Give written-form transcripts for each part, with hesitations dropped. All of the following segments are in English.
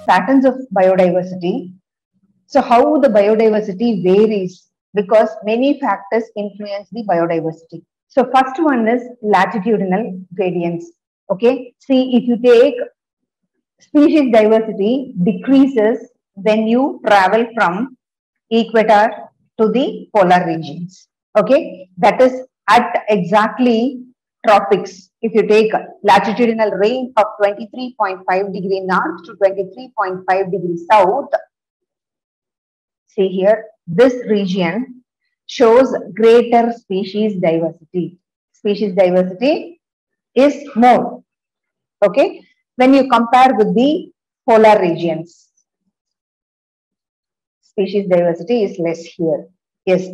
Patterns of biodiversity. So how the biodiversity varies, because many factors influence the biodiversity. So first one is latitudinal gradients. Okay, see, if you take species diversity decreases when you travel from equator to the polar regions. Okay, that is at exactly tropics. If you take latitudinal range of 23.5 degree north to 23.5 degree south, see here, this region shows greater species diversity. Species diversity is more, okay, when you compare with the polar regions. Species diversity is less here. Yes,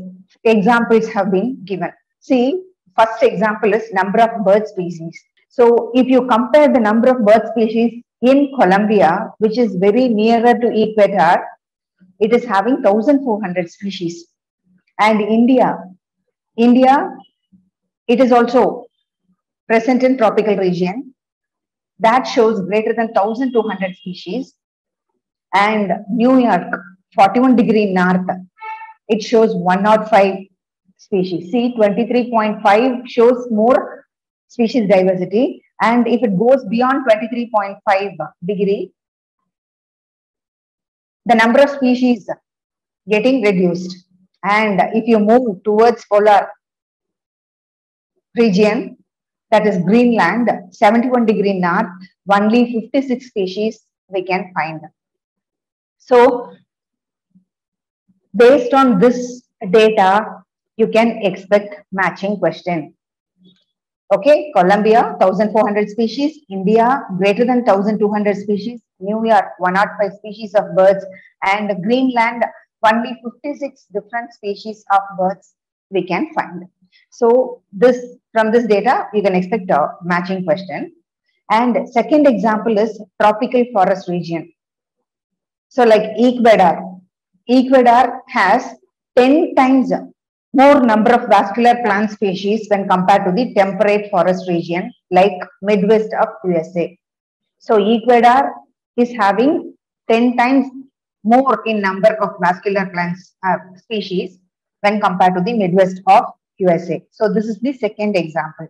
examples have been given. See, first example is number of bird species. So if you compare the number of bird species in Colombia, which is very nearer to equator, it is having 1,400 species. And India, it is also present in tropical region. That shows greater than 1,200 species. And New York, 41 degree north, it shows 105 species. See, 23.5 shows more species diversity. And if it goes beyond 23.5 degree, the number of species getting reduced. And if you move towards polar region, that is Greenland, 71 degree north, only 56 species we can find. So based on this data, you can expect matching question. Okay, Colombia, 1,400 species, India, greater than 1,200 species, New York, 105 species of birds, and Greenland, only 56 different species of birds we can find. So from this data, you can expect a matching question. And second example is tropical forest region. So like Ecuador has 10 times more number of vascular plant species when compared to the temperate forest region like Midwest of USA. So Ecuador is having 10 times more in number of vascular plants species when compared to the Midwest of USA. So this is the second example.